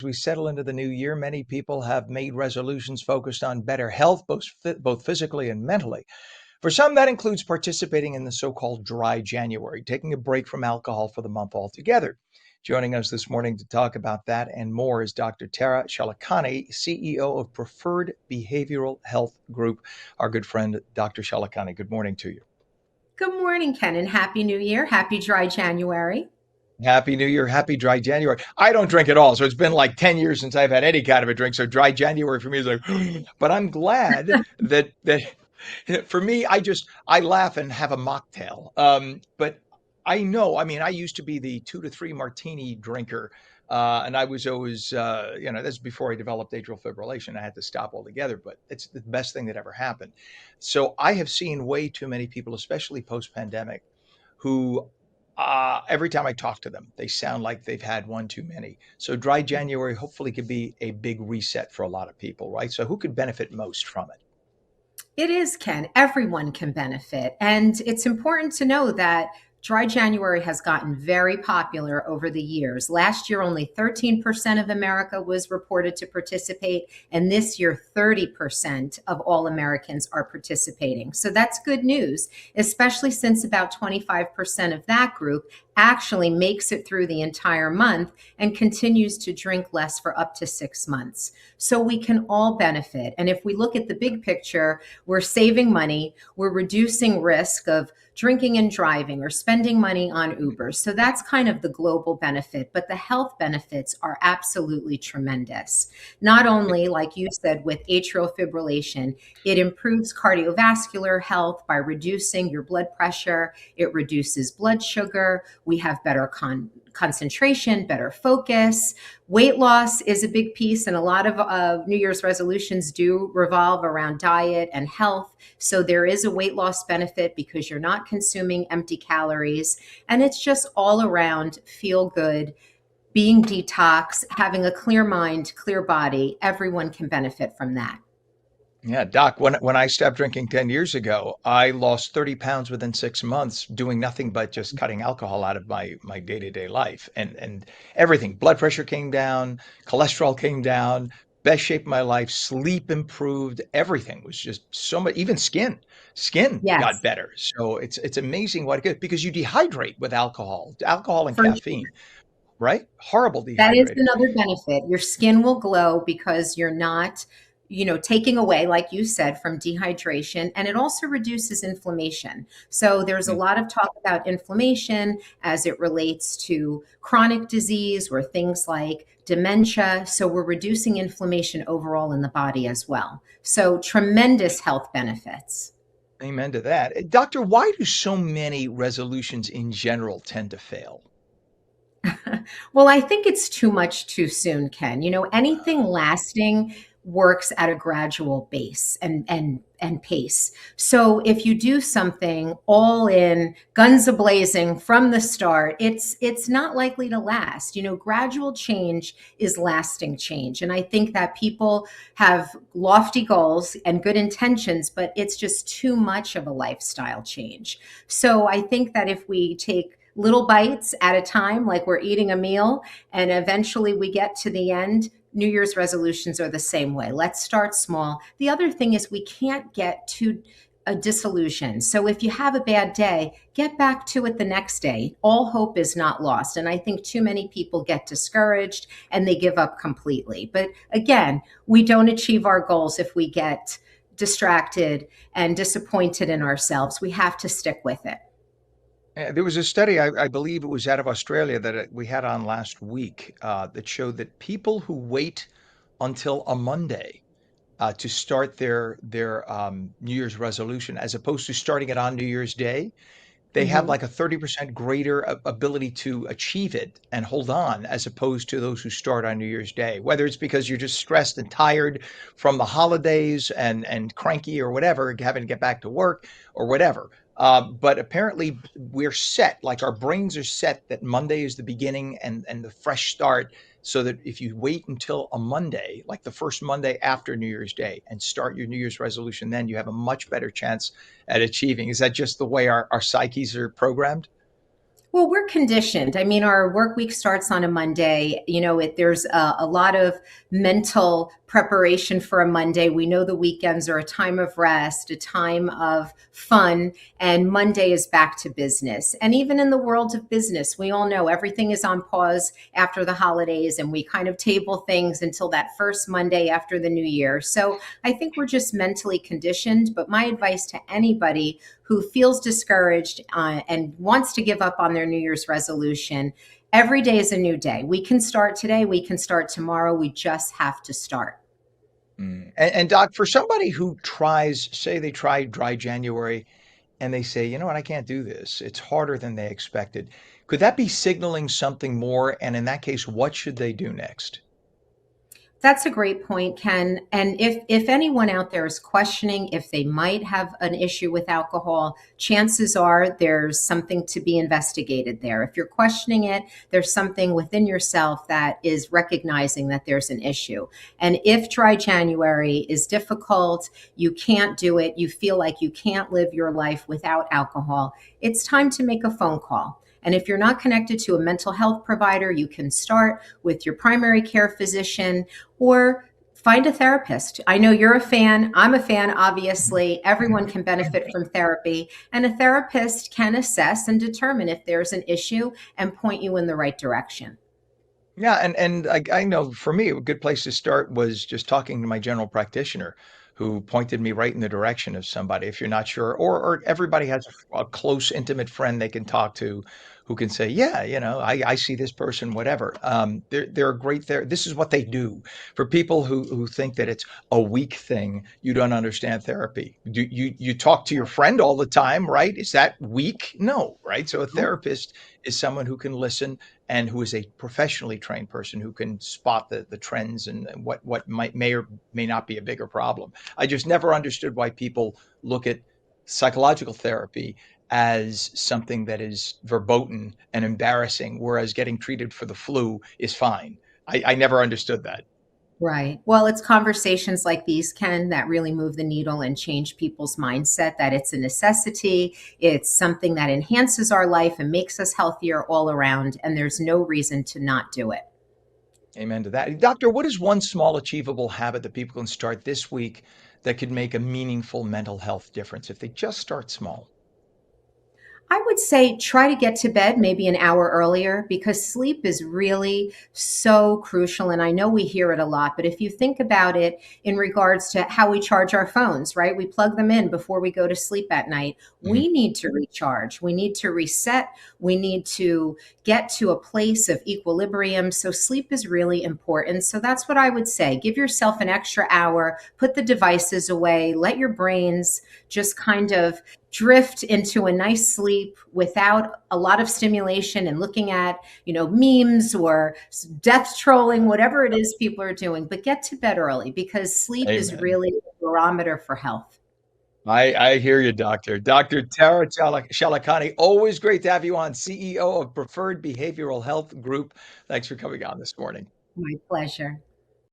As we settle into the new year, many people have made resolutions focused on better health, both physically and mentally. For some, that includes participating in the so called dry January, taking a break from alcohol for the month altogether. Joining us this morning to talk about that and more is Dr. Tara Shalakani, CEO of Preferred Behavioral Health Group. Our good friend, Dr. Shalakani. Good morning to you. Good morning, Ken, and Happy New Year. Happy dry January. Happy New Year. Happy dry January. I don't drink at all. So it's been like 10 years since I've had any kind of a drink. So dry January for me is like, but I'm glad that for me, I laugh and have a mocktail. But I know, I mean, I used to be the 2 to 3 martini drinker. And I was always, that's before I developed atrial fibrillation. I had to stop altogether, but it's the best thing that ever happened. So I have seen way too many people, especially post pandemic, who every time I talk to them, they sound like they've had one too many. So dry January hopefully could be a big reset for a lot of people, right? So who could benefit most from it? It is, Ken. Everyone can benefit. And it's important to know that dry January has gotten very popular over the years. Last year, only 13% of America was reported to participate. And this year, 30% of all Americans are participating. So that's good news, especially since about 25% of that group actually makes it through the entire month and continues to drink less for up to 6 months. So we can all benefit. And if we look at the big picture, we're saving money, we're reducing risk of drinking and driving or spending money on Uber. So that's kind of the global benefit, but the health benefits are absolutely tremendous. Not only, like you said, with atrial fibrillation, it improves cardiovascular health by reducing your blood pressure, it reduces blood sugar, we have better concentration, better focus. Weight loss is a big piece, and a lot of New Year's resolutions do revolve around diet and health. So there is a weight loss benefit because you're not consuming empty calories. And it's just all around feel good, being detox, having a clear mind, clear body. Everyone can benefit from that. Yeah, Doc, when I stopped drinking 10 years ago, I lost 30 pounds within 6 months doing nothing but just cutting alcohol out of my day-to-day life. And everything, blood pressure came down, cholesterol came down, best shape of my life, sleep improved, everything was just so much, even skin got Yes, better. So it's amazing what it could because you dehydrate with alcohol and for caffeine, right? Horrible that is dehydrating. another benefit. Your skin will glow because you're not, taking away, like you said, from dehydration. And it also reduces inflammation. So there's a Mm. lot of talk about inflammation as it relates to chronic disease or things like dementia. So we're reducing inflammation overall in the body as well. So tremendous health benefits. Amen to that. Doctor, why do so many resolutions in general tend to fail? Well, I think it's too much too soon, Ken. Anything lasting works at a gradual base and pace. So if you do something all in, guns a-blazing from the start, it's not likely to last. Gradual change is lasting change. And I think that people have lofty goals and good intentions, but it's just too much of a lifestyle change. So I think that if we take little bites at a time, like we're eating a meal, and eventually we get to the end. New Year's resolutions are the same way. Let's start small. The other thing is we can't get too a disillusion. So if you have a bad day, get back to it the next day. All hope is not lost. And I think too many people get discouraged and they give up completely. But again, we don't achieve our goals if we get distracted and disappointed in ourselves. We have to stick with it. There was a study, I believe it was out of Australia, that we had on last week that showed that people who wait until a Monday to start their New Year's resolution, as opposed to starting it on New Year's Day, they have Mhm. like a 30% greater ability to achieve it and hold on, as opposed to those who start on New Year's Day. Whether it's because you're just stressed and tired from the holidays and cranky or whatever, having to get back to work or whatever. But apparently we're set, like our brains are set that Monday is the beginning and the fresh start. So that if you wait until a Monday, like the first Monday after New Year's Day, and start your New Year's resolution, then you have a much better chance at achieving. Is that just the way our psyches are programmed? Well, we're conditioned. I mean, our work week starts on a Monday. There's a lot of mental preparation for a Monday. We know the weekends are a time of rest, a time of fun, and Monday is back to business. And even in the world of business, we all know everything is on pause after the holidays, and we kind of table things until that first Monday after the new year. So I think we're just mentally conditioned. But my advice to anybody who feels discouraged and wants to give up on their New Year's resolution, every day is a new day. We can start today, we can start tomorrow. We just have to start. And Doc, for somebody who tries, say they try dry January and they say, you know what, I can't do this. It's harder than they expected. Could that be signaling something more? And in that case, what should they do next? That's a great point, Ken. And if anyone out there is questioning if they might have an issue with alcohol, chances are there's something to be investigated there. If you're questioning it, there's something within yourself that is recognizing that there's an issue. And if dry January is difficult, you can't do it, you feel like you can't live your life without alcohol, it's time to make a phone call. And if you're not connected to a mental health provider, you can start with your primary care physician or find a therapist. I know you're a fan. I'm a fan, obviously. Everyone can benefit from therapy, and a therapist can assess and determine if there's an issue and point you in the right direction. Yeah, and I know for me, a good place to start was just talking to my general practitioner, who pointed me right in the direction of somebody. If you're not sure, or everybody has a close, intimate friend they can talk to, who can say, "Yeah, I see this person, whatever." They're great there. This is what they do. For people who think that it's a weak thing, you don't understand therapy. You talk to your friend all the time, right? Is that weak? No, right? So a therapist is someone who can listen and who is a professionally trained person who can spot the trends and what may or may not be a bigger problem. I just never understood why people look at psychological therapy as something that is verboten and embarrassing, whereas getting treated for the flu is fine. I never understood that. Right. Well, it's conversations like these, Ken, that really move the needle and change people's mindset that it's a necessity. It's something that enhances our life and makes us healthier all around. And there's no reason to not do it. Amen to that. Doctor, what is one small achievable habit that people can start this week that could make a meaningful mental health difference if they just start small? I would say try to get to bed maybe an hour earlier because sleep is really so crucial. And I know we hear it a lot, but if you think about it in regards to how we charge our phones, right? We plug them in before we go to sleep at night. Mhm. We need to recharge, we need to reset, we need to get to a place of equilibrium. So sleep is really important. So that's what I would say. Give yourself an extra hour, put the devices away, let your brains just kind of drift into a nice sleep without a lot of stimulation and looking at, memes or death trolling, whatever it is people are doing. But get to bed early because sleep is Amen. really a barometer for health. I hear you, Doctor. Dr. Tara Shalakani, always great to have you on, CEO of Preferred Behavioral Health Group. Thanks for coming on this morning. My pleasure.